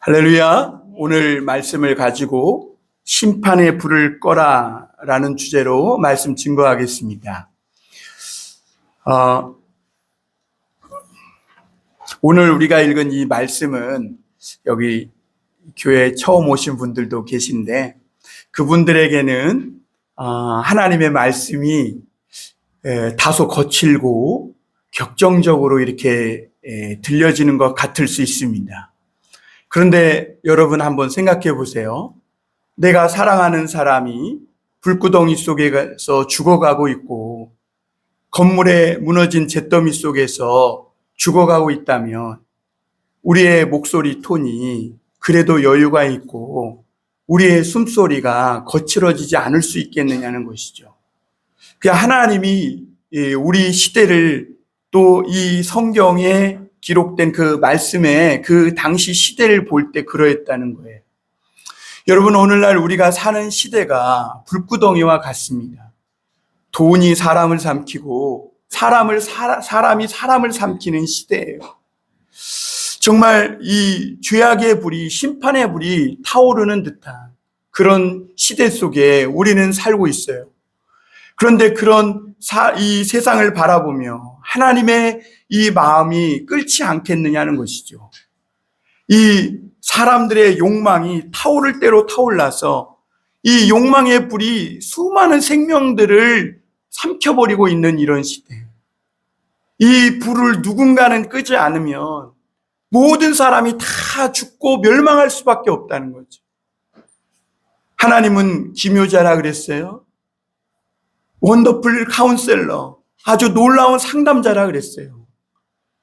할렐루야. 오늘 말씀을 가지고 심판의 불을 꺼라 라는 주제로 말씀 증거하겠습니다. 오늘 우리가 읽은 이 말씀은 여기 교회에 처음 오신 분들도 계신데 그분들에게는 하나님의 말씀이 다소 거칠고 격정적으로 이렇게 들려지는 것 같을 수 있습니다. 그런데 여러분 한번 생각해 보세요. 내가 사랑하는 사람이 불구덩이 속에서 죽어가고 있고 건물에 무너진 잿더미 속에서 죽어가고 있다면 우리의 목소리 톤이 그래도 여유가 있고 우리의 숨소리가 거칠어지지 않을 수 있겠느냐는 것이죠. 하나님이 우리 시대를 또 이 성경에 기록된 그 말씀에 그 당시 시대를 볼 때 그러했다는 거예요. 여러분, 오늘날 우리가 사는 시대가 불구덩이와 같습니다. 돈이 사람을 삼키고 사람이 사람을 삼키는 시대예요. 정말 이 죄악의 불이, 심판의 불이 타오르는 듯한 그런 시대 속에 우리는 살고 있어요. 그런데 그런 이 세상을 바라보며 하나님의 이 마음이 끓지 않겠느냐는 것이죠. 이 사람들의 욕망이 타오를 대로 타올라서 이 욕망의 불이 수많은 생명들을 삼켜버리고 있는 이런 시대. 이 불을 누군가는 끄지 않으면 모든 사람이 다 죽고 멸망할 수밖에 없다는 거죠. 하나님은 기묘자라 그랬어요. 원더풀 카운셀러, 아주 놀라운 상담자라 그랬어요.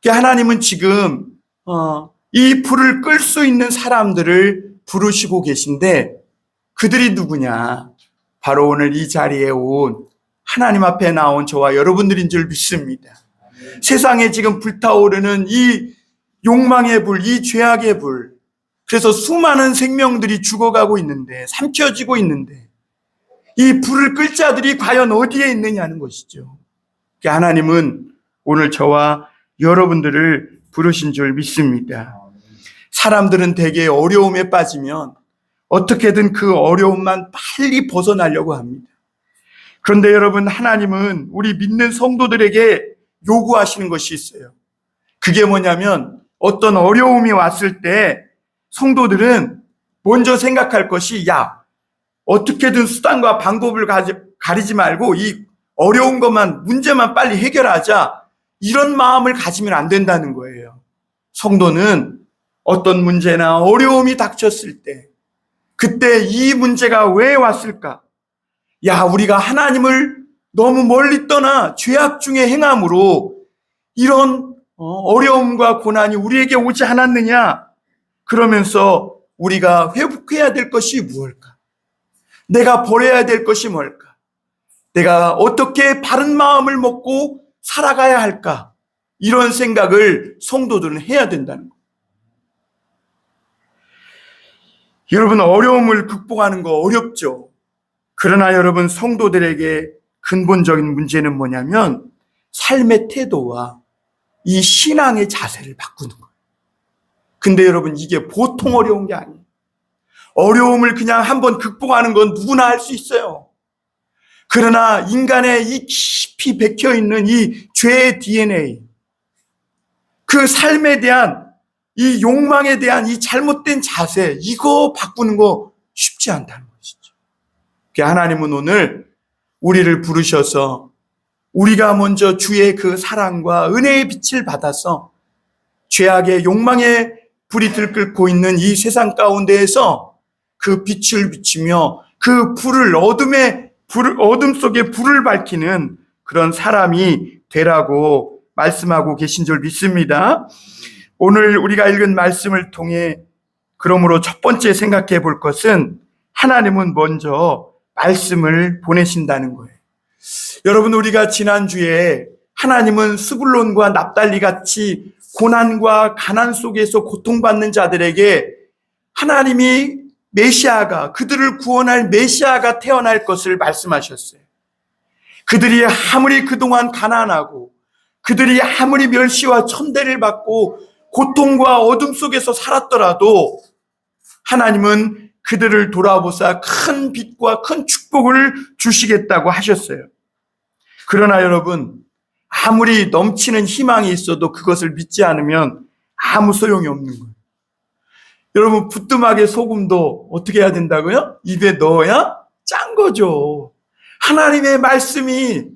하나님은 지금 이 불을 끌 수 있는 사람들을 부르시고 계신데 그들이 누구냐? 바로 오늘 이 자리에 온 하나님 앞에 나온 저와 여러분들인 줄 믿습니다. 세상에 지금 불타오르는 이 욕망의 불, 이 죄악의 불, 그래서 수많은 생명들이 죽어가고 있는데, 삼켜지고 있는데 이 불을 끌 자들이 과연 어디에 있느냐는 것이죠. 하나님은 오늘 저와 여러분들을 부르신 줄 믿습니다. 사람들은 대개 어려움에 빠지면 어떻게든 그 어려움만 빨리 벗어나려고 합니다. 그런데 여러분, 하나님은 우리 믿는 성도들에게 요구하시는 것이 있어요. 그게 뭐냐면 어떤 어려움이 왔을 때 성도들은 먼저 생각할 것이 어떻게든 수단과 방법을 가리지 말고 이 어려운 것만, 문제만 빨리 해결하자, 이런 마음을 가지면 안 된다는 거예요. 성도는 어떤 문제나 어려움이 닥쳤을 때 그때 이 문제가 왜 왔을까? 우리가 하나님을 너무 멀리 떠나 죄악 중에 행함으로 이런 어려움과 고난이 우리에게 오지 않았느냐? 그러면서 우리가 회복해야 될 것이 무엇일까? 내가 버려야 될 것이 뭘까? 내가 어떻게 바른 마음을 먹고 살아가야 할까? 이런 생각을 성도들은 해야 된다는 거예요. 여러분, 어려움을 극복하는 거 어렵죠. 그러나 여러분, 성도들에게 근본적인 문제는 뭐냐면 삶의 태도와 이 신앙의 자세를 바꾸는 거예요. 근데 여러분, 이게 보통 어려운 게 아니에요. 어려움을 그냥 한번 극복하는 건 누구나 할 수 있어요. 그러나 인간의 이 깊이 박혀있는 이 죄의 DNA, 그 삶에 대한 이 욕망에 대한 이 잘못된 자세, 이거 바꾸는 거 쉽지 않다는 것이죠. 하나님은 오늘 우리를 부르셔서 우리가 먼저 주의 그 사랑과 은혜의 빛을 받아서 죄악의 욕망의 불이 들끓고 있는 이 세상 가운데에서 그 빛을 비추며 그 불을 어둠 속에 불을 밝히는 그런 사람이 되라고 말씀하고 계신 줄 믿습니다. 오늘 우리가 읽은 말씀을 통해 그러므로 첫 번째 생각해 볼 것은 하나님은 먼저 말씀을 보내신다는 거예요. 여러분, 우리가 지난주에 하나님은 스불론과 납달리 같이 고난과 가난 속에서 고통받는 자들에게 하나님이 메시아가, 그들을 구원할 메시아가 태어날 것을 말씀하셨어요. 그들이 아무리 그동안 가난하고 그들이 아무리 멸시와 천대를 받고 고통과 어둠 속에서 살았더라도 하나님은 그들을 돌아보사 큰 빛과 큰 축복을 주시겠다고 하셨어요. 그러나 여러분, 아무리 넘치는 희망이 있어도 그것을 믿지 않으면 아무 소용이 없는 거예요. 여러분, 부뚜막에 소금도 어떻게 해야 된다고요? 입에 넣어야 짠 거죠. 하나님의 말씀이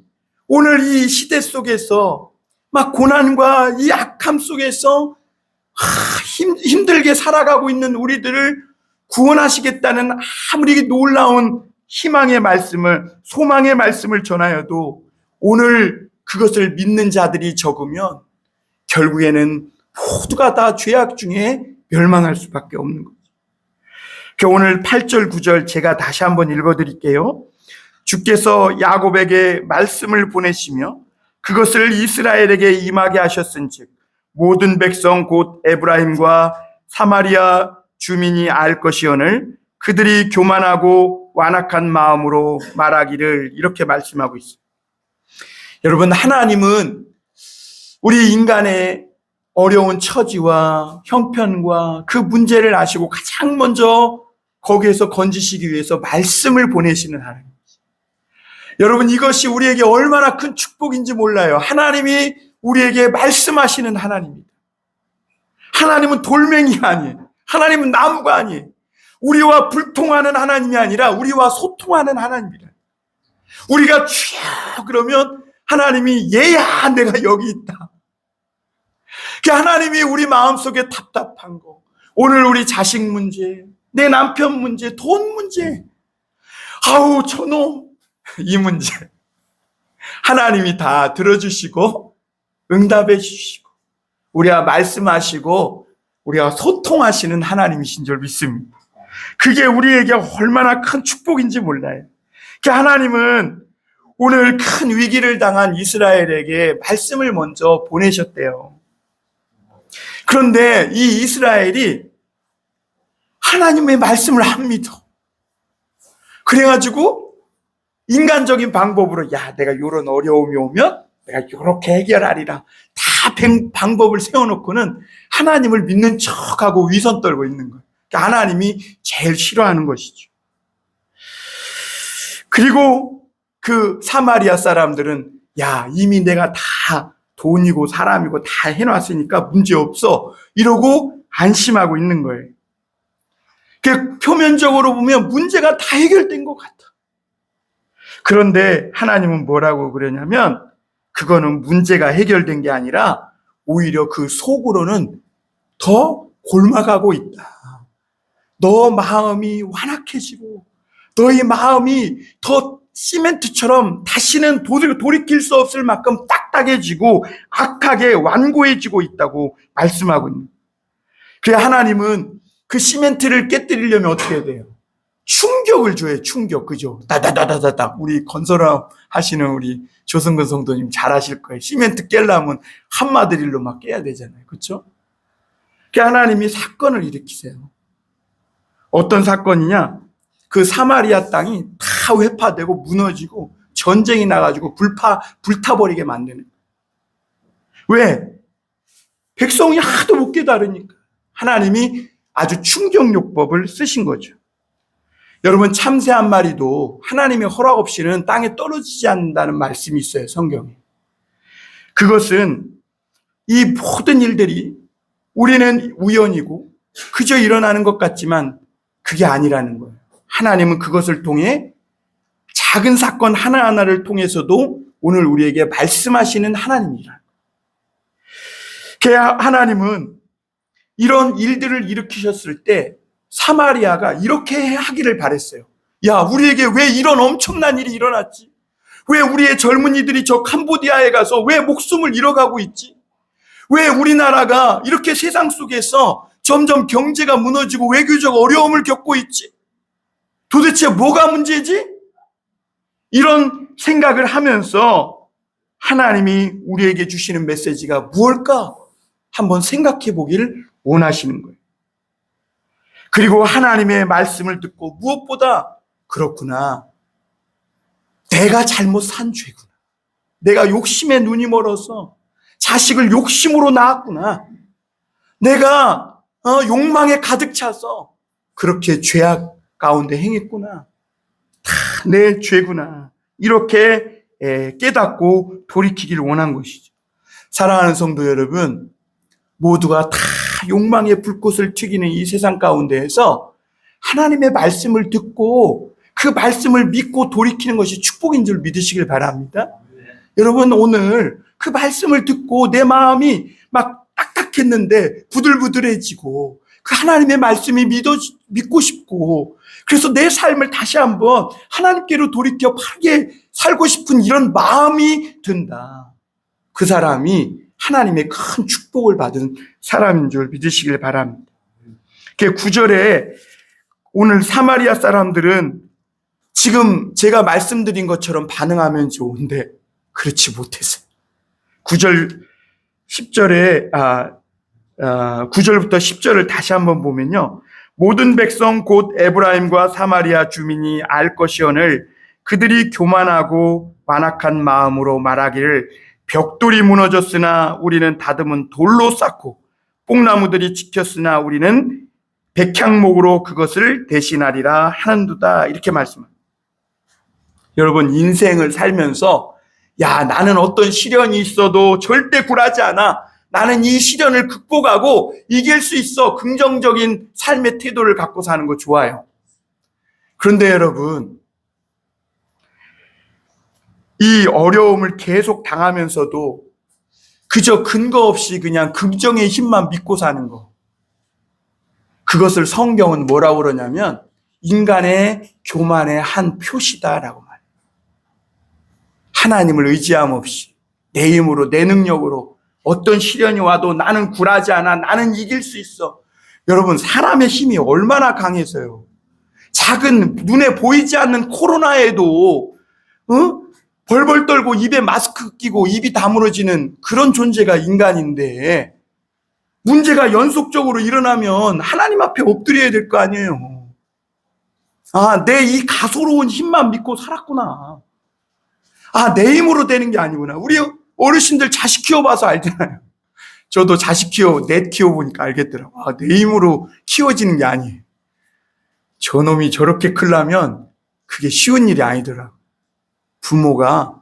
오늘 이 시대 속에서 막 고난과 이 악함 속에서 힘들게 살아가고 있는 우리들을 구원하시겠다는 아무리 놀라운 희망의 말씀을, 소망의 말씀을 전하여도 오늘 그것을 믿는 자들이 적으면 결국에는 모두가 다 죄악 중에 멸망할 수밖에 없는 거죠. 오늘 8절, 9절 제가 다시 한번 읽어드릴게요. 주께서 야곱에게 말씀을 보내시며 그것을 이스라엘에게 임하게 하셨은즉 모든 백성 곧 에브라임과 사마리아 주민이 알 것이오늘 그들이 교만하고 완악한 마음으로 말하기를, 이렇게 말씀하고 있어요. 여러분, 하나님은 우리 인간의 어려운 처지와 형편과 그 문제를 아시고 가장 먼저 거기에서 건지시기 위해서 말씀을 보내시는 하나님. 여러분, 이것이 우리에게 얼마나 큰 축복인지 몰라요. 하나님이 우리에게 말씀하시는 하나님입니다. 하나님은 돌멩이가 아니에요. 하나님은 나무가 아니에요. 우리와 불통하는 하나님이 아니라 우리와 소통하는 하나님이라. 우리가 주여 그러면 하나님이 얘야 내가 여기 있다. 그 하나님이 우리 마음속에 답답한 거, 오늘 우리 자식 문제, 내 남편 문제, 돈 문제, 아우 저놈, 이 문제 하나님이 다 들어주시고 응답해 주시고 우리와 말씀하시고 우리와 소통하시는 하나님이신 줄 믿습니다. 그게 우리에게 얼마나 큰 축복인지 몰라요. 그 하나님은 오늘 큰 위기를 당한 이스라엘에게 말씀을 먼저 보내셨대요. 그런데 이 이스라엘이 하나님의 말씀을 안 믿어. 그래가지고 인간적인 방법으로 내가 이런 어려움이 오면 내가 이렇게 해결하리라 다 방법을 세워놓고는 하나님을 믿는 척하고 위선 떨고 있는 거예요. 그러니까 하나님이 제일 싫어하는 것이죠. 그리고 그 사마리아 사람들은 이미 내가 다 돈이고 사람이고 다 해놨으니까 문제없어 이러고 안심하고 있는 거예요. 표면적으로 보면 문제가 다 해결된 것 같아. 그런데 하나님은 뭐라고 그러냐면 그거는 문제가 해결된 게 아니라 오히려 그 속으로는 더 골마가고 있다. 너 마음이 완악해지고 너의 마음이 더 시멘트처럼 다시는 돌이킬 수 없을 만큼 딱딱해지고 악하게 완고해지고 있다고 말씀하고 있는 거예요. 그래 하나님은 그 시멘트를 깨뜨리려면 어떻게 해야 돼요? 충격을 줘요. 충격. 그죠? 다다다다다다. 우리 건설업 하시는 우리 조성근 성도님 잘 아실 거예요. 시멘트 깨려면 한마디로 막 깨야 되잖아요. 그렇죠? 그 하나님이 사건을 일으키세요. 어떤 사건이냐? 그 사마리아 땅이 다 회파되고 무너지고 전쟁이 나가지고 불타버리게 만드는 거예요. 왜? 백성이 하도 못 깨달으니까 하나님이 아주 충격요법을 쓰신 거죠. 여러분, 참새 한 마리도 하나님의 허락 없이는 땅에 떨어지지 않는다는 말씀이 있어요, 성경에. 그것은 이 모든 일들이 우리는 우연이고 그저 일어나는 것 같지만 그게 아니라는 거예요. 하나님은 그것을 통해 작은 사건 하나하나를 통해서도 오늘 우리에게 말씀하시는 하나님이라. 하나님은 이런 일들을 일으키셨을 때 사마리아가 이렇게 하기를 바랬어요. 우리에게 왜 이런 엄청난 일이 일어났지? 왜 우리의 젊은이들이 저 캄보디아에 가서 왜 목숨을 잃어가고 있지? 왜 우리나라가 이렇게 세상 속에서 점점 경제가 무너지고 외교적 어려움을 겪고 있지? 도대체 뭐가 문제지? 이런 생각을 하면서 하나님이 우리에게 주시는 메시지가 무엇일까? 한번 생각해 보기를 원하시는 거예요. 그리고 하나님의 말씀을 듣고 무엇보다 그렇구나. 내가 잘못 산 죄구나. 내가 욕심에 눈이 멀어서 자식을 욕심으로 낳았구나. 내가 욕망에 가득 차서 그렇게 죄악 가운데 행했구나. 다 내 죄구나. 이렇게 깨닫고 돌이키기를 원한 것이죠. 사랑하는 성도 여러분, 모두가 다 욕망의 불꽃을 튀기는 이 세상 가운데에서 하나님의 말씀을 듣고 그 말씀을 믿고 돌이키는 것이 축복인 줄 믿으시길 바랍니다. 여러분, 오늘 그 말씀을 듣고 내 마음이 막 딱딱했는데 부들부들해지고 그 하나님의 말씀이 믿고 싶고 그래서 내 삶을 다시 한번 하나님께로 돌이켜 바르게 살고 싶은 이런 마음이 든다. 그 사람이 하나님의 큰 축복을 받은 사람인 줄 믿으시길 바랍니다. 9절에 오늘 사마리아 사람들은 지금 제가 말씀드린 것처럼 반응하면 좋은데 그렇지 못했어요. 9절 10절에 9절부터 10절을 다시 한번 보면요. 모든 백성 곧 에브라임과 사마리아 주민이 알 것이오늘 그들이 교만하고 완악한 마음으로 말하기를 벽돌이 무너졌으나 우리는 다듬은 돌로 쌓고 뽕나무들이 지켰으나 우리는 백향목으로 그것을 대신하리라 하는도다. 이렇게 말씀합니다. 여러분, 인생을 살면서 나는 어떤 시련이 있어도 절대 굴하지 않아. 나는 이 시련을 극복하고 이길 수 있어. 긍정적인 삶의 태도를 갖고 사는 거 좋아요. 그런데 여러분, 이 어려움을 계속 당하면서도 그저 근거 없이 그냥 긍정의 힘만 믿고 사는 거. 그것을 성경은 뭐라고 그러냐면 인간의 교만의 한 표시다라고 말해요. 하나님을 의지함 없이 내 힘으로 내 능력으로 어떤 시련이 와도 나는 굴하지 않아. 나는 이길 수 있어. 여러분, 사람의 힘이 얼마나 강해서요. 작은 눈에 보이지 않는 코로나에도 벌벌 떨고 입에 마스크 끼고 입이 다물어지는 그런 존재가 인간인데 문제가 연속적으로 일어나면 하나님 앞에 엎드려야 될 거 아니에요. 내 이 가소로운 힘만 믿고 살았구나. 내 힘으로 되는 게 아니구나. 우리 어르신들 자식 키워봐서 알잖아요. 저도 자식 넷 키워보니까 알겠더라고요. 내 힘으로 키워지는 게 아니에요. 저놈이 저렇게 크려면 그게 쉬운 일이 아니더라고요. 부모가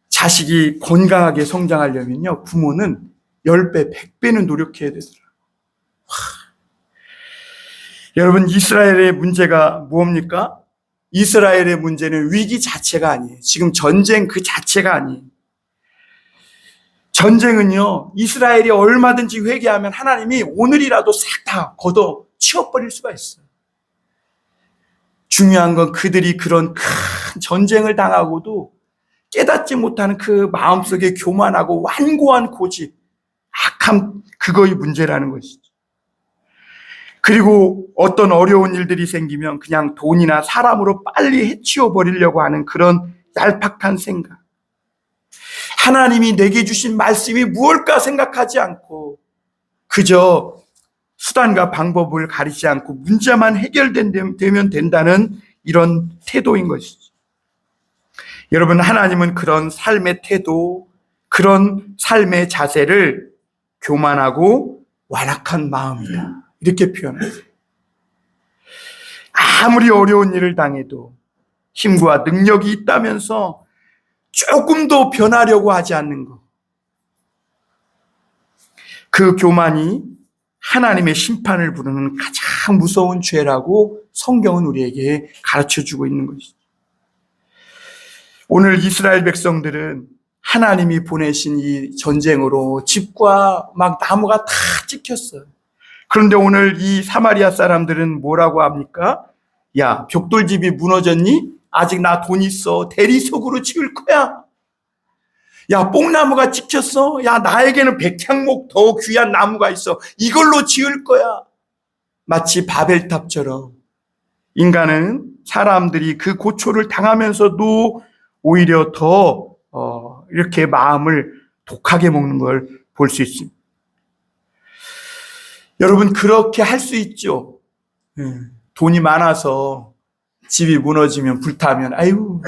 자식이 건강하게 성장하려면요, 부모는 10배, 100배는 노력해야 되더라고요. 여러분, 이스라엘의 문제가 무엇입니까? 이스라엘의 문제는 위기 자체가 아니에요. 지금 전쟁 그 자체가 아니에요. 전쟁은요, 이스라엘이 얼마든지 회개하면 하나님이 오늘이라도 싹 다 걷어 치워버릴 수가 있어요. 중요한 건 그들이 그런 큰 전쟁을 당하고도 깨닫지 못하는 그 마음속에 교만하고 완고한 고집, 악함, 그거의 문제라는 것이죠. 그리고 어떤 어려운 일들이 생기면 그냥 돈이나 사람으로 빨리 해치워버리려고 하는 그런 얄팍한 생각. 하나님이 내게 주신 말씀이 무엇일까 생각하지 않고 그저 수단과 방법을 가리지 않고 문제만 해결되면 된다는 이런 태도인 것이죠. 여러분, 하나님은 그런 삶의 태도, 그런 삶의 자세를 교만하고 완악한 마음이다. 이렇게 표현하세요. 아무리 어려운 일을 당해도 힘과 능력이 있다면서 조금도 변하려고 하지 않는 것. 그 교만이 하나님의 심판을 부르는 가장 무서운 죄라고 성경은 우리에게 가르쳐주고 있는 것이죠. 오늘 이스라엘 백성들은 하나님이 보내신 이 전쟁으로 집과 막 나무가 다 찍혔어요. 그런데 오늘 이 사마리아 사람들은 뭐라고 합니까? 야, 벽돌집이 무너졌니? 아직 나 돈 있어. 대리석으로 지을 거야. 야, 뽕나무가 찍혔어. 야, 나에게는 백향목 더 귀한 나무가 있어. 이걸로 지을 거야. 마치 바벨탑처럼 인간은 사람들이 그 고초를 당하면서도 오히려 더 이렇게 마음을 독하게 먹는 걸 볼 수 있습니다. 여러분, 그렇게 할 수 있죠. 돈이 많아서 집이 무너지면 불타면 아유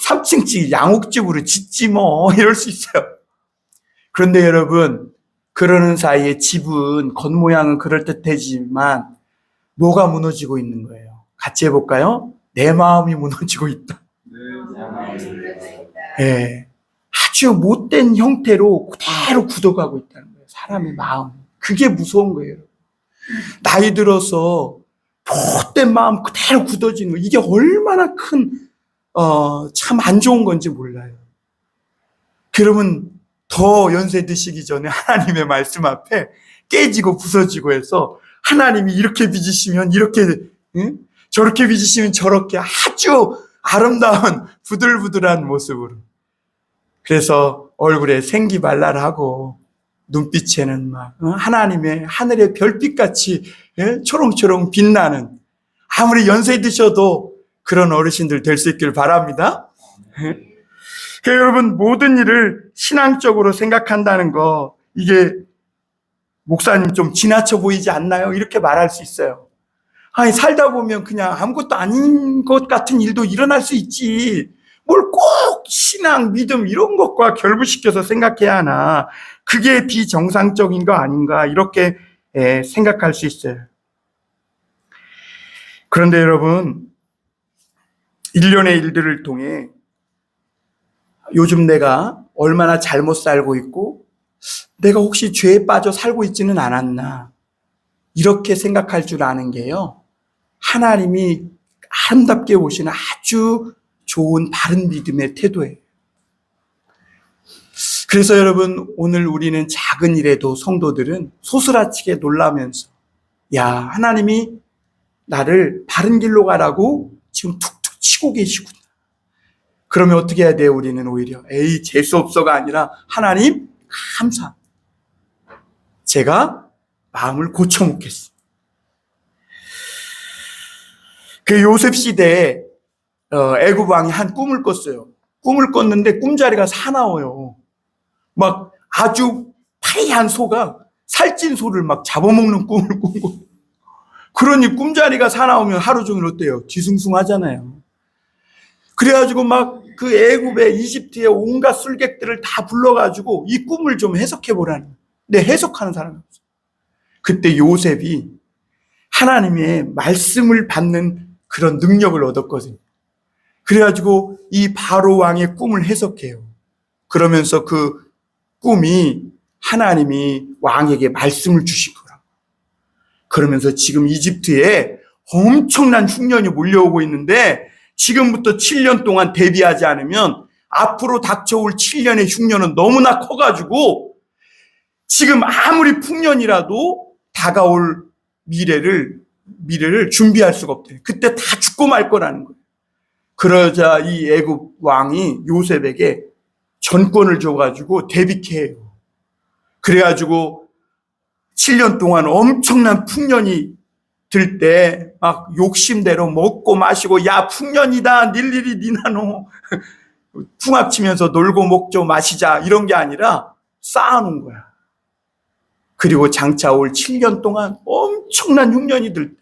3층집 양옥집으로 짓지 뭐 이럴 수 있어요. 그런데 여러분, 그러는 사이에 집은 겉모양은 그럴듯하지만 뭐가 무너지고 있는 거예요? 같이 해볼까요? 내 마음이 무너지고 있다. 예. 아주 못된 형태로 그대로 굳어가고 있다는 거예요. 사람의 마음. 그게 무서운 거예요. 나이 들어서 못된 마음 그대로 굳어지는 거. 이게 얼마나 참 안 좋은 건지 몰라요. 그러면 더 연세 드시기 전에 하나님의 말씀 앞에 깨지고 부서지고 해서 하나님이 이렇게 빚으시면 이렇게, 응? 저렇게 빚으시면 저렇게 아주 아름다운 부들부들한 모습으로. 그래서 얼굴에 생기발랄하고 눈빛에는 막 하나님의 하늘의 별빛같이 초롱초롱 빛나는, 아무리 연세 드셔도 그런 어르신들 될 수 있길 바랍니다. 여러분, 모든 일을 신앙적으로 생각한다는 거, 이게 목사님 좀 지나쳐 보이지 않나요? 이렇게 말할 수 있어요. 아니, 살다 보면 그냥 아무것도 아닌 것 같은 일도 일어날 수 있지. 뭘 꼭 신앙, 믿음 이런 것과 결부시켜서 생각해야 하나. 그게 비정상적인 거 아닌가, 이렇게 생각할 수 있어요. 그런데 여러분, 일련의 일들을 통해 요즘 내가 얼마나 잘못 살고 있고 내가 혹시 죄에 빠져 살고 있지는 않았나, 이렇게 생각할 줄 아는 게요, 하나님이 아름답게 보시는 아주 좋은 바른 믿음의 태도예요. 그래서 여러분, 오늘 우리는 작은 일에도 성도들은 소스라치게 놀라면서, 야, 하나님이 나를 바른 길로 가라고 지금 툭툭 치고 계시구나. 그러면 어떻게 해야 돼요? 우리는 오히려 에이, 재수없어가 아니라, 하나님 감사, 제가 마음을 고쳐먹겠습니다. 그 요셉 시대에 애굽 왕이 한 꿈을 꿨어요. 꿈을 꿨는데 꿈자리가 사나워요. 막 아주 파이한 소가 살찐 소를 막 잡아먹는 꿈을 꾼 거예요. 그러니 꿈자리가 사나우면 하루 종일 어때요? 뒤숭숭하잖아요. 그래가지고 막 그 애굽에, 이집트의 온갖 술객들을 다 불러가지고 이 꿈을 좀 해석해보라는 거예요. 근데 해석하는 사람이 없어요. 그때 요셉이 하나님의 말씀을 받는 그런 능력을 얻었거든요. 그래가지고 이 바로 왕의 꿈을 해석해요. 그러면서 그 꿈이 하나님이 왕에게 말씀을 주신 거라고. 그러면서 지금 이집트에 엄청난 흉년이 몰려오고 있는데, 지금부터 7년 동안 대비하지 않으면 앞으로 닥쳐올 7년의 흉년은 너무나 커가지고 지금 아무리 풍년이라도 다가올 미래를 준비할 수가 없대요. 그때 다 죽고 말 거라는 거예요. 그러자 이 애굽 왕이 요셉에게 전권을 줘가지고 대비케 해요. 그래가지고 7년 동안 엄청난 풍년이 들 때 막 욕심대로 먹고 마시고, 야, 풍년이다, 일일이 니나노, 풍합치면서 놀고 먹죠, 마시자, 이런 게 아니라 쌓아놓은 거야. 그리고 장차 올 7년 동안 엄청난 흉년이 들 때,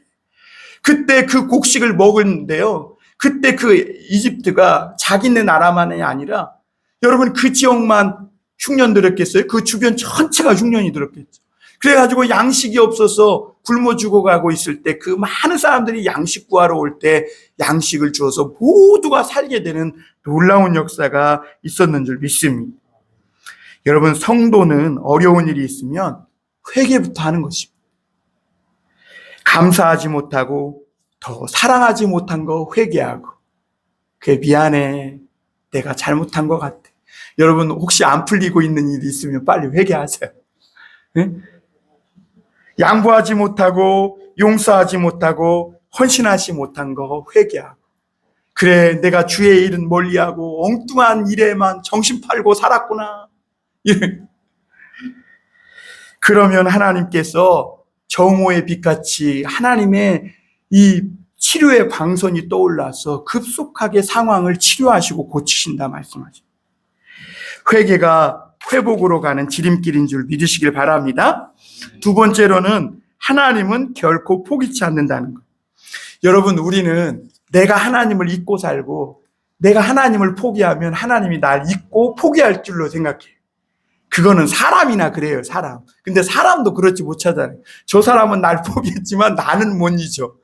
그때 그 곡식을 먹었는데요, 그때 그 이집트가 자기네 나라만이 아니라, 여러분, 그 지역만 흉년 들었겠어요? 그 주변 전체가 흉년이 들었겠죠. 그래가지고 양식이 없어서 굶어 죽어가고 있을 때, 그 많은 사람들이 양식 구하러 올 때 양식을 주어서 모두가 살게 되는 놀라운 역사가 있었는 줄 믿습니다. 여러분, 성도는 어려운 일이 있으면 회개부터 하는 것입니다. 감사하지 못하고 더 사랑하지 못한 거 회개하고, 그게 미안해, 내가 잘못한 것 같아. 여러분, 혹시 안 풀리고 있는 일이 있으면 빨리 회개하세요. 네? 양보하지 못하고 용서하지 못하고 헌신하지 못한 거 회개하고, 그래, 내가 주의 일은 멀리하고 엉뚱한 일에만 정신 팔고 살았구나. 그러면 하나님께서 정오의 빛같이 하나님의 이 치료의 광선이 떠올라서 급속하게 상황을 치료하시고 고치신다 말씀하십니다. 회개가 회복으로 가는 지름길인 줄 믿으시길 바랍니다. 두 번째로는 하나님은 결코 포기치 않는다는 것. 여러분, 우리는 내가 하나님을 잊고 살고 내가 하나님을 포기하면 하나님이 날 잊고 포기할 줄로 생각해요. 그거는 사람이나 그래요, 사람. 근데 사람도 그렇지 못하잖아요. 저 사람은 날 포기했지만 나는 못 잊어.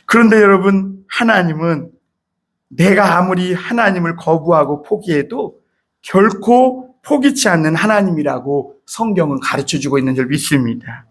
그런데 여러분, 하나님은 내가 아무리 하나님을 거부하고 포기해도 결코 포기치 않는 하나님이라고 성경은 가르쳐주고 있는 줄 믿습니다.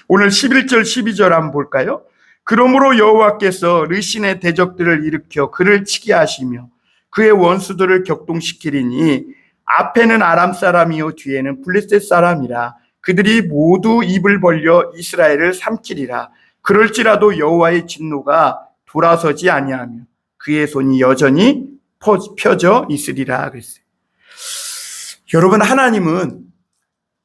오늘 11절 12절 한번 볼까요? 그러므로 여호와께서 르신의 대적들을 일으켜 그를 치게 하시며 그의 원수들을 격동시키리니 앞에는 아람 사람이요 뒤에는 블레셋 사람이라 그들이 모두 입을 벌려 이스라엘을 삼키리라. 그럴지라도 여호와의 진노가 돌아서지 아니하며 그의 손이 여전히 펴져 있으리라 그랬어요. 여러분, 하나님은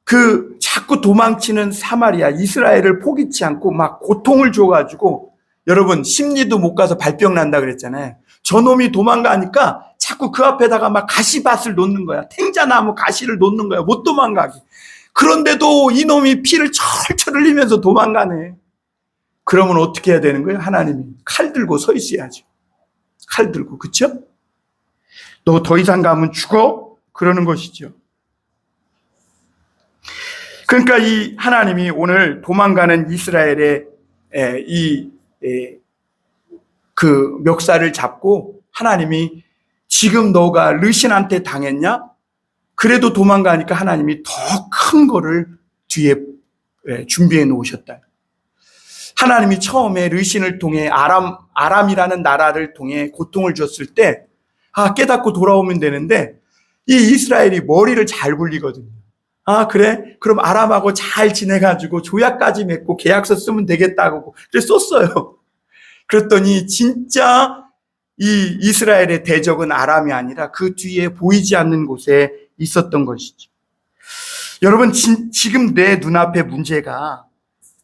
그 자꾸 도망치는 사마리아 이스라엘을 포기치 않고 막 고통을 줘가지고, 여러분 심리도 못 가서 발병 난다 그랬잖아요. 저놈이 도망가니까 자꾸 그 앞에다가 막 가시밭을 놓는 거야. 탱자나무 가시를 놓는 거야. 못 도망가게. 그런데도 이놈이 피를 철철 흘리면서 도망가네. 그러면 어떻게 해야 되는 거예요? 하나님이 칼 들고 서 있어야죠. 칼 들고, 그쵸? 너 더 이상 가면 죽어? 그러는 것이죠. 그러니까 이 하나님이 오늘 도망가는 이스라엘의 그 멱살을 잡고 하나님이 지금 너가 르신한테 당했냐? 그래도 도망가니까 하나님이 더 큰 거를 뒤에 준비해 놓으셨다. 하나님이 처음에 르신을 통해 아람이라는 나라를 통해 고통을 줬을 때 깨닫고 돌아오면 되는데 이 이스라엘이 머리를 잘 굴리거든요. 그래? 그럼 아람하고 잘 지내가지고 조약까지 맺고 계약서 쓰면 되겠다고 그래서 썼어요. 그랬더니 진짜 이 이스라엘의 대적은 아람이 아니라 그 뒤에 보이지 않는 곳에 있었던 것이죠. 여러분, 지금 내 눈앞의 문제가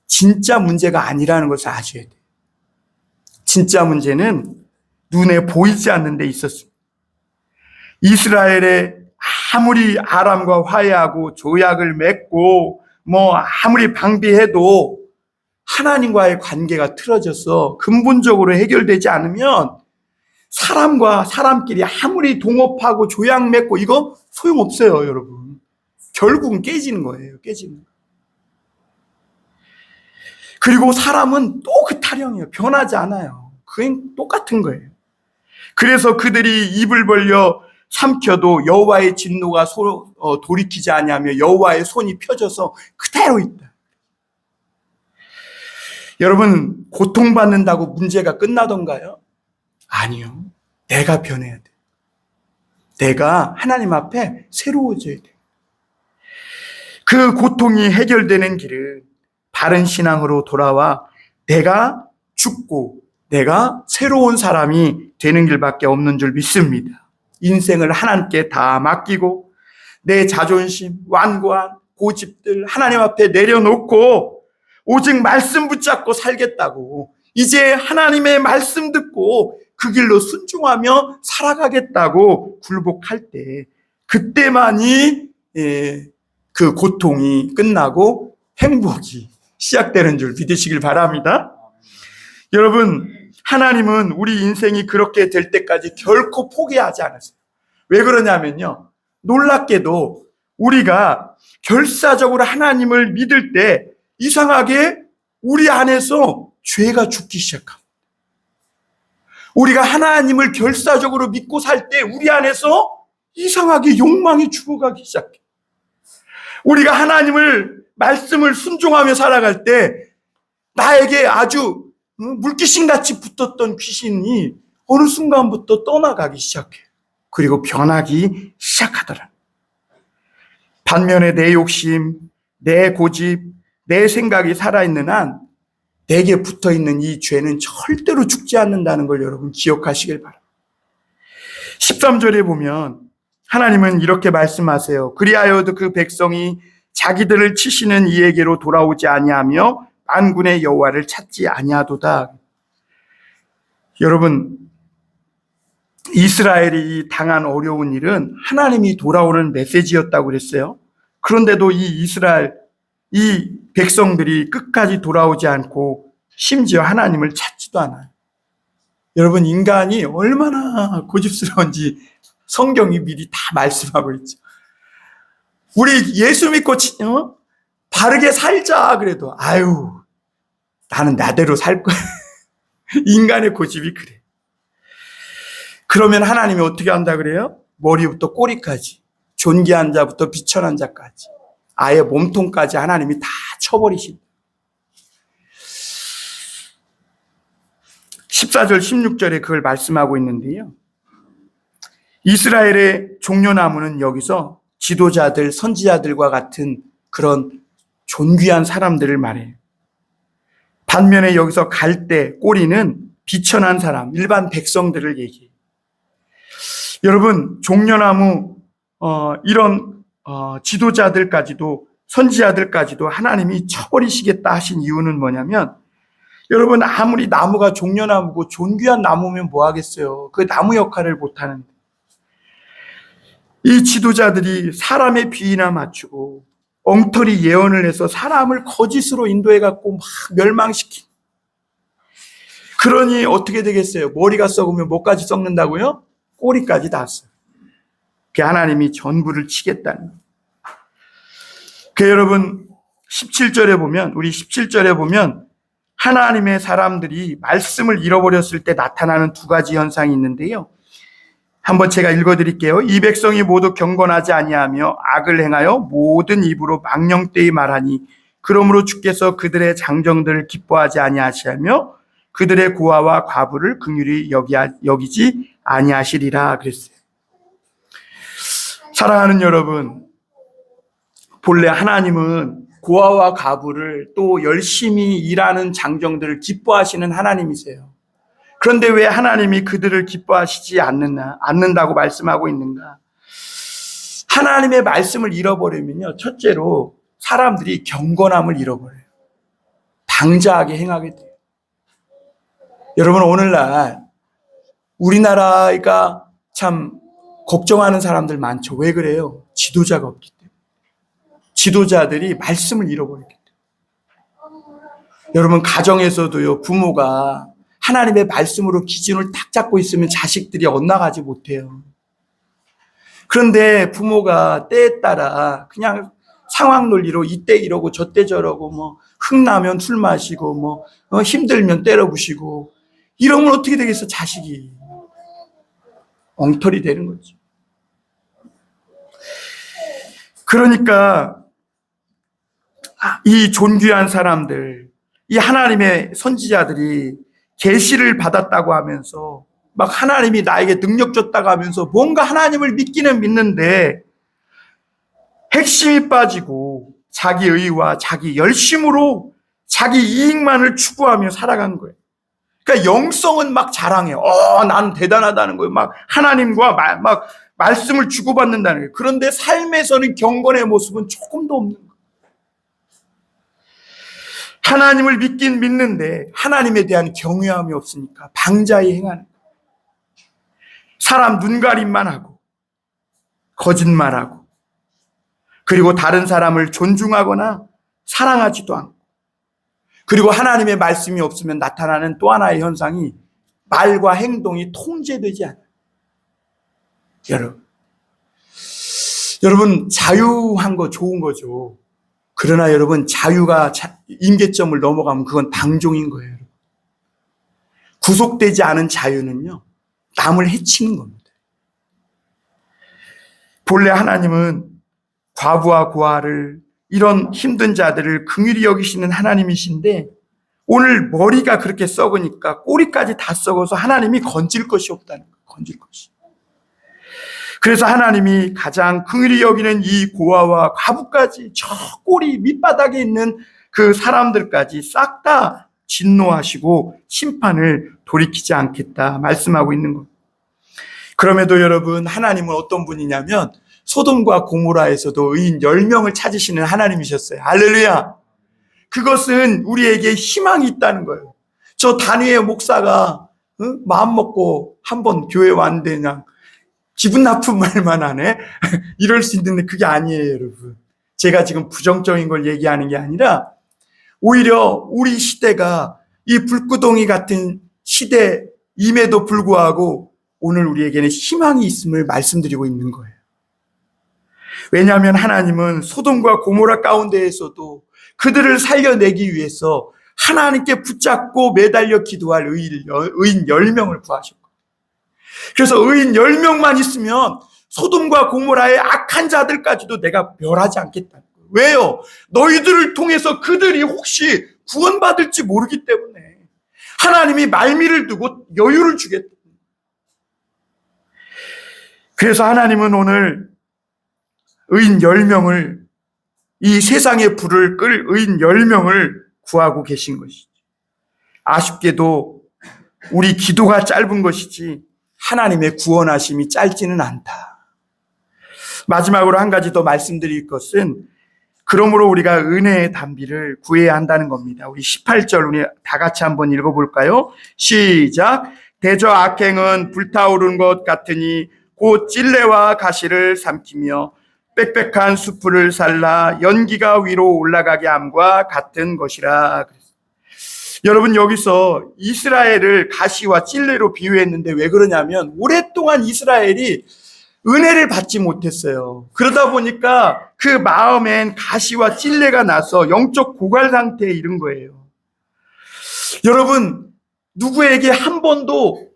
진짜 문제가 아니라는 것을 아셔야 돼요. 진짜 문제는 눈에 보이지 않는 데 있었습니다. 이스라엘의 아무리 아람과 화해하고 조약을 맺고 아무리 방비해도 하나님과의 관계가 틀어져서 근본적으로 해결되지 않으면 사람과 사람끼리 아무리 동업하고 조약 맺고 이거 소용없어요, 여러분. 결국은 깨지는 거예요. 깨지는 거예요. 그리고 사람은 또 그 타령이에요. 변하지 않아요. 그건 똑같은 거예요. 그래서 그들이 입을 벌려 삼켜도 여호와의 진노가 돌이키지 아니하며 여호와의 손이 펴져서 그대로 있다. 여러분, 고통받는다고 문제가 끝나던가요? 아니요. 내가 변해야 돼. 내가 하나님 앞에 새로워져야 돼. 그 고통이 해결되는 길은 바른 신앙으로 돌아와 내가 죽고 내가 새로운 사람이 되는 길밖에 없는 줄 믿습니다. 인생을 하나님께 다 맡기고 내 자존심, 완고한 고집들 하나님 앞에 내려놓고 오직 말씀 붙잡고 살겠다고, 이제 하나님의 말씀 듣고 그 길로 순종하며 살아가겠다고 굴복할 때, 그때만이 그 고통이 끝나고 행복이 시작되는 줄 믿으시길 바랍니다. 여러분, 하나님은 우리 인생이 그렇게 될 때까지 결코 포기하지 않았어요. 왜 그러냐면요, 놀랍게도 우리가 결사적으로 하나님을 믿을 때 이상하게 우리 안에서 죄가 죽기 시작합니다. 우리가 하나님을 결사적으로 믿고 살 때 우리 안에서 이상하게 욕망이 죽어가기 시작해요. 우리가 하나님을 말씀을 순종하며 살아갈 때 나에게 아주 물귀신같이 붙었던 귀신이 어느 순간부터 떠나가기 시작해요. 그리고 변하기 시작하더라. 반면에 내 욕심, 내 고집, 내 생각이 살아있는 한 내게 붙어있는 이 죄는 절대로 죽지 않는다는 걸 여러분 기억하시길 바랍니다. 13절에 보면 하나님은 이렇게 말씀하세요. 그리하여도 그 백성이 자기들을 치시는 이에게로 돌아오지 아니하며 만군의 여호와를 찾지 아니하도다. 여러분, 이스라엘이 당한 어려운 일은 하나님이 돌아오는 메시지였다고 그랬어요. 그런데도 이 백성들이 끝까지 돌아오지 않고 심지어 하나님을 찾지도 않아요. 여러분, 인간이 얼마나 고집스러운지 성경이 미리 다 말씀하고 있죠. 우리 예수 믿고 바르게 살자 그래도 아유 나는 나대로 살 거야. 인간의 고집이 그래. 그러면 하나님이 어떻게 한다 그래요? 머리부터 꼬리까지, 존귀한 자부터 비천한 자까지, 아예 몸통까지 하나님이 다 쳐버리신다. 14절 16절에 그걸 말씀하고 있는데요. 이스라엘의 종려나무는 여기서 지도자들, 선지자들과 같은 그런 존귀한 사람들을 말해요. 반면에 여기서 갈대, 꼬리는 비천한 사람, 일반 백성들을 얘기해요. 여러분, 종려나무 이런 지도자들까지도, 선지자들까지도 하나님이 쳐버리시겠다 하신 이유는 뭐냐면, 여러분 아무리 나무가 종려나무고 존귀한 나무면 뭐 하겠어요. 그 나무 역할을 못하는데, 이 지도자들이 사람의 비위나 맞추고 엉터리 예언을 해서 사람을 거짓으로 인도해갖고 막 멸망시킨. 그러니 어떻게 되겠어요? 머리가 썩으면 뭐까지 썩는다고요? 꼬리까지 다 썩어요. 그 하나님이 전부를 치겠다는 거예요. 그 여러분 17절에 보면, 우리 17절에 보면 하나님의 사람들이 말씀을 잃어버렸을 때 나타나는 두 가지 현상이 있는데요. 한번 제가 읽어드릴게요. 이 백성이 모두 경건하지 아니하며 악을 행하여 모든 입으로 망령되이 말하니 그러므로 주께서 그들의 장정들을 기뻐하지 아니하시며 그들의 고아와 과부를 긍휼히 여기지 아니하시리라 그랬어요. 사랑하는 여러분, 본래 하나님은 고아와 과부를 또 열심히 일하는 장정들을 기뻐하시는 하나님이세요. 그런데 왜 하나님이 그들을 기뻐하시지 않는다고 말씀하고 있는가? 하나님의 말씀을 잃어버리면요, 첫째로 사람들이 경건함을 잃어버려요. 방자하게 행하게 돼요. 여러분, 오늘날 우리나라가 참 걱정하는 사람들 많죠. 왜 그래요? 지도자가 없기 때문에. 지도자들이 말씀을 잃어버리기 때문에. 여러분, 가정에서도요, 부모가 하나님의 말씀으로 기준을 딱 잡고 있으면 자식들이 엇나가지 못해요. 그런데 부모가 때에 따라 그냥 상황 논리로 이때 이러고 저때 저러고 뭐 흥나면 술 마시고 뭐 힘들면 때려 부시고 이러면 어떻게 되겠어? 자식이 엉터리 되는 거죠. 그러니까 이 존귀한 사람들, 이 하나님의 선지자들이 계시를 받았다고 하면서 막 하나님이 나에게 능력 줬다고 하면서 뭔가 하나님을 믿기는 믿는데 핵심이 빠지고 자기 의와 자기 열심으로 자기 이익만을 추구하며 살아간 거예요. 그러니까 영성은 막 자랑해요. 나는 대단하다는 거예요. 막 하나님과 막 말씀을 주고받는다는 거예요. 그런데 삶에서는 경건의 모습은 조금도 없는 거예요. 하나님을 믿긴 믿는데 하나님에 대한 경외함이 없으니까 방자히 행하는 거예요. 사람 눈가림만 하고 거짓말하고 그리고 다른 사람을 존중하거나 사랑하지도 않고 그리고 하나님의 말씀이 없으면 나타나는 또 하나의 현상이 말과 행동이 통제되지 않아요. 여러분 자유한 거 좋은 거죠. 그러나 여러분 자유가 임계점을 넘어가면 그건 방종인 거예요. 구속되지 않은 자유는요, 남을 해치는 겁니다. 본래 하나님은 과부와 고아를, 이런 힘든 자들을 긍휼히 여기시는 하나님이신데 오늘 머리가 그렇게 썩으니까 꼬리까지 다 썩어서 하나님이 건질 것이 없다는 거예요. 건질 것이. 그래서 하나님이 가장 긍휼히 여기는 이 고아와 과부까지 저 꼬리 밑바닥에 있는 그 사람들까지 싹 다 진노하시고 심판을 돌이키지 않겠다 말씀하고 있는 겁니다. 그럼에도 여러분 하나님은 어떤 분이냐면 소돔과 고모라에서도 의인 10명을 찾으시는 하나님이셨어요. 할렐루야. 그것은 우리에게 희망이 있다는 거예요. 저 단위의 목사가 마음 먹고 한번 교회 왔는데 그냥 기분 나쁜 말만 하네? 이럴 수 있는데 그게 아니에요, 여러분. 제가 지금 부정적인 걸 얘기하는 게 아니라 오히려 우리 시대가 이 불구덩이 같은 시대임에도 불구하고 오늘 우리에게는 희망이 있음을 말씀드리고 있는 거예요. 왜냐하면 하나님은 소돔과 고모라 가운데에서도 그들을 살려내기 위해서 하나님께 붙잡고 매달려 기도할 의인 10명을 구하셨고, 그래서 의인 10명만 있으면 소돔과 고모라의 악한 자들까지도 내가 멸하지 않겠다는 거예요. 왜요? 너희들을 통해서 그들이 혹시 구원받을지 모르기 때문에 하나님이 말미를 두고 여유를 주겠다. 그래서 하나님은 오늘 의인 10명을, 이 세상의 불을 끌 의인 10명을 구하고 계신 것이죠. 아쉽게도 우리 기도가 짧은 것이지 하나님의 구원하심이 짧지는 않다. 마지막으로 한 가지 더 말씀드릴 것은, 그러므로 우리가 은혜의 단비를 구해야 한다는 겁니다. 우리 18절 우리 다 같이 한번 읽어볼까요? 시작. 대저 악행은 불타오르는 것 같으니 곧 찔레와 가시를 삼키며 빽빽한 수풀을 살라 연기가 위로 올라가게 함과 같은 것이라. 여러분, 여기서 이스라엘을 가시와 찔레로 비유했는데 왜 그러냐면 오랫동안 이스라엘이 은혜를 받지 못했어요. 그러다 보니까 그 마음엔 가시와 찔레가 나서 영적 고갈 상태에 이른 거예요. 여러분, 누구에게 한 번도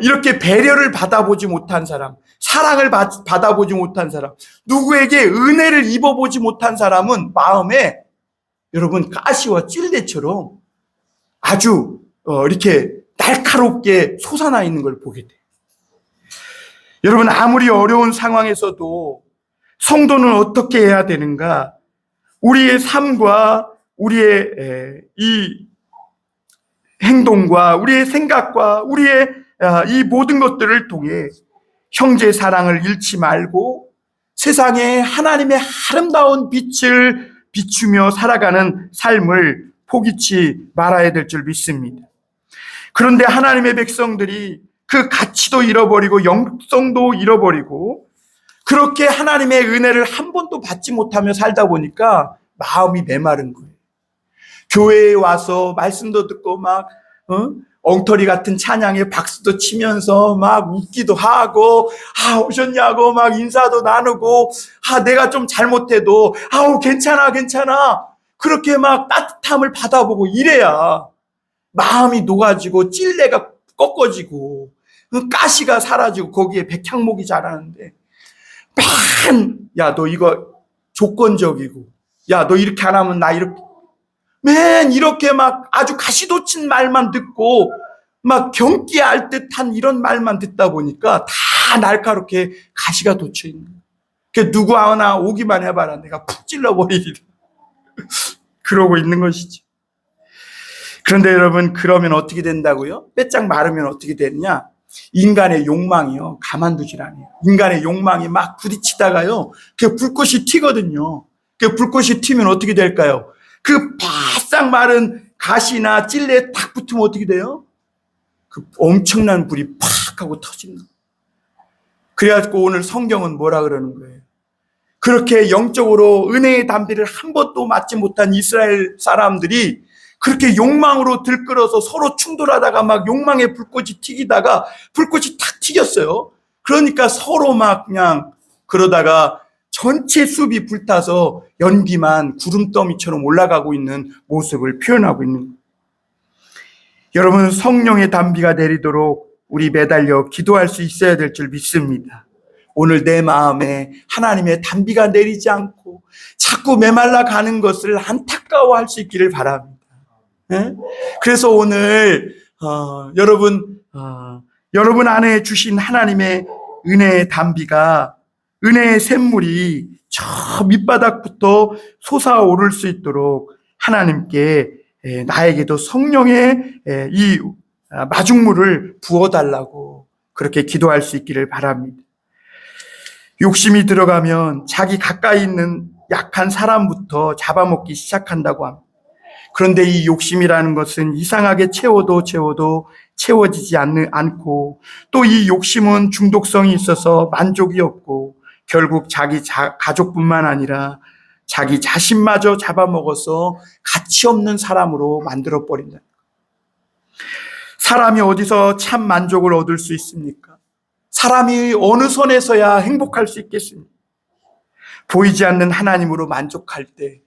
이렇게 배려를 받아보지 못한 사람, 사랑을 받아보지 못한 사람, 누구에게 은혜를 입어보지 못한 사람은 마음에, 여러분, 가시와 찔레처럼 아주 이렇게 날카롭게 솟아나 있는 걸 보게 돼요. 여러분, 아무리 어려운 상황에서도 성도는 어떻게 해야 되는가? 우리의 삶과 우리의 이 행동과 우리의 생각과 우리의 이 모든 것들을 통해 형제 사랑을 잃지 말고 세상에 하나님의 아름다운 빛을 비추며 살아가는 삶을 포기치 말아야 될 줄 믿습니다. 그런데 하나님의 백성들이 그 가치도 잃어버리고 영성도 잃어버리고 그렇게 하나님의 은혜를 한 번도 받지 못하며 살다 보니까 마음이 메마른 거예요. 교회에 와서 말씀도 듣고 막 엉터리 같은 찬양에 박수도 치면서 막 웃기도 하고, 오셨냐고 막 인사도 나누고, 내가 좀 잘못해도 괜찮아 그렇게 막 따뜻함을 받아보고 이래야 마음이 녹아지고 찔레가 꺾어지고 가시가 사라지고 거기에 백향목이 자라는데, 야, 너 이거 조건적이고, 야, 너 이렇게 안 하면 나 이렇게, 이렇게 막 아주 가시돋친 말만 듣고 막 경기할 듯한 이런 말만 듣다 보니까 다 날카롭게 가시가 돋쳐 있는 거예요. 그 누구 하나 오기만 해봐라 내가 푹 찔러버리리라 그러고 있는 것이지. 그런데 여러분, 그러면 어떻게 된다고요? 빼짝 마르면 어떻게 되느냐? 인간의 욕망이요, 가만두질 않아요. 인간의 욕망이 막 부딪히다가요, 그 불꽃이 튀거든요. 그 불꽃이 튀면 어떻게 될까요? 그 바싹 마른 가시나 찔레에 딱 붙으면 어떻게 돼요? 그 엄청난 불이 팍 하고 터집니다. 그래가지고 오늘 성경은 뭐라 그러는 거예요? 그렇게 영적으로 은혜의 담비를 한 번도 맞지 못한 이스라엘 사람들이 그렇게 욕망으로 들끓어서 서로 충돌하다가 막 욕망의 불꽃이 튀기다가 불꽃이 탁 튀겼어요. 그러니까 서로 막 그냥 그러다가 전체 숲이 불타서 연기만 구름더미처럼 올라가고 있는 모습을 표현하고 있는 거예요. 여러분, 성령의 단비가 내리도록 우리 매달려 기도할 수 있어야 될 줄 믿습니다. 오늘 내 마음에 하나님의 단비가 내리지 않고 자꾸 메말라 가는 것을 안타까워할 수 있기를 바랍니다. 그래서 오늘 여러분 안에 주신 하나님의 은혜의 단비가, 은혜의 샘물이 저 밑바닥부터 솟아오를 수 있도록 하나님께 나에게도 성령의 이 마중물을 부어달라고 그렇게 기도할 수 있기를 바랍니다. 욕심이 들어가면 자기 가까이 있는 약한 사람부터 잡아먹기 시작한다고 합니다. 그런데 이 욕심이라는 것은 이상하게 채워도 채워지지 않고, 또 이 욕심은 중독성이 있어서 만족이 없고 결국 자기 가족뿐만 아니라 자기 자신마저 잡아먹어서 가치 없는 사람으로 만들어버린다. 사람이 어디서 참 만족을 얻을 수 있습니까? 사람이 어느 선에서야 행복할 수 있겠습니까? 보이지 않는 하나님으로 만족할 때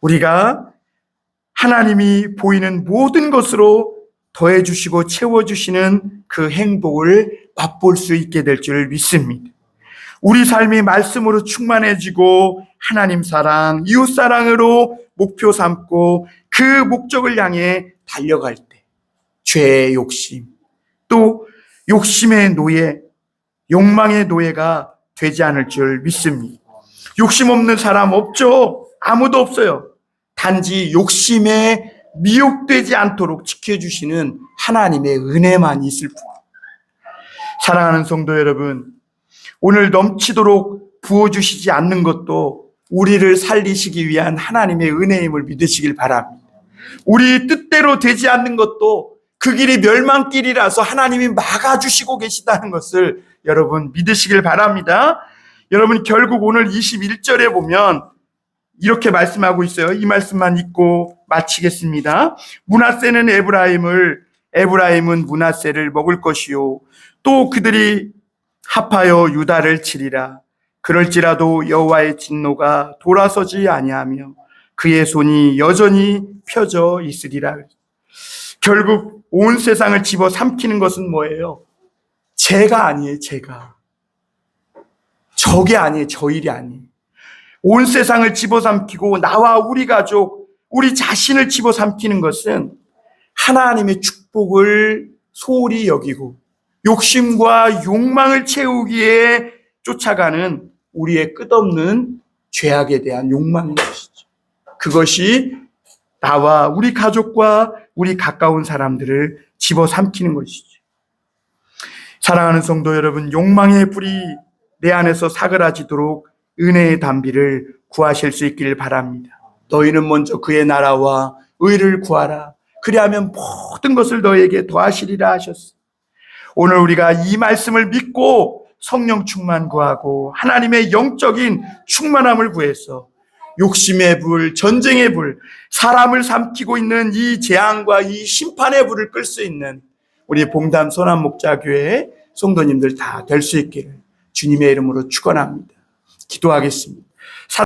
우리가 하나님이 보이는 모든 것으로 더해주시고 채워주시는 그 행복을 맛볼 수 있게 될 줄 믿습니다. 우리 삶이 말씀으로 충만해지고 하나님 사랑, 이웃 사랑으로 목표 삼고 그 목적을 향해 달려갈 때 죄의 욕심, 또 욕심의 노예, 욕망의 노예가 되지 않을 줄 믿습니다. 욕심 없는 사람 없죠? 아무도 없어요. 단지 욕심에 미혹되지 않도록 지켜주시는 하나님의 은혜만 있을 뿐. 사랑하는 성도 여러분, 오늘 넘치도록 부어주시지 않는 것도 우리를 살리시기 위한 하나님의 은혜임을 믿으시길 바랍니다. 우리 뜻대로 되지 않는 것도 그 길이 멸망길이라서 하나님이 막아주시고 계시다는 것을 여러분 믿으시길 바랍니다. 여러분, 결국 오늘 21절에 보면 이렇게 말씀하고 있어요. 이 말씀만 읽고 마치겠습니다. 므낫세는 에브라임은 므낫세를 먹을 것이요 또 그들이 합하여 유다를 치리라. 그럴지라도 여호와의 진노가 돌아서지 아니하며 그의 손이 여전히 펴져 있으리라. 결국 온 세상을 집어 삼키는 것은 뭐예요? 죄가 아니에요. 죄가. 적이 아니에요. 저 일이 아니에요. 온 세상을 집어삼키고 나와 우리 가족, 우리 자신을 집어삼키는 것은 하나님의 축복을 소홀히 여기고 욕심과 욕망을 채우기에 쫓아가는 우리의 끝없는 죄악에 대한 욕망인 것이죠. 그것이 나와 우리 가족과 우리 가까운 사람들을 집어삼키는 것이죠. 사랑하는 성도 여러분, 욕망의 불이 내 안에서 사그라지도록 은혜의 담비를 구하실 수 있기를 바랍니다. 너희는 먼저 그의 나라와 의를 구하라. 그리하면 모든 것을 너희에게 더하시리라 하셨어. 오늘 우리가 이 말씀을 믿고 성령 충만 구하고 하나님의 영적인 충만함을 구해서 욕심의 불, 전쟁의 불, 사람을 삼키고 있는 이 재앙과 이 심판의 불을 끌 수 있는 우리 봉담 선한목자교회 성도님들 다 될 수 있기를 주님의 이름으로 축원합니다. 기도하겠습니다.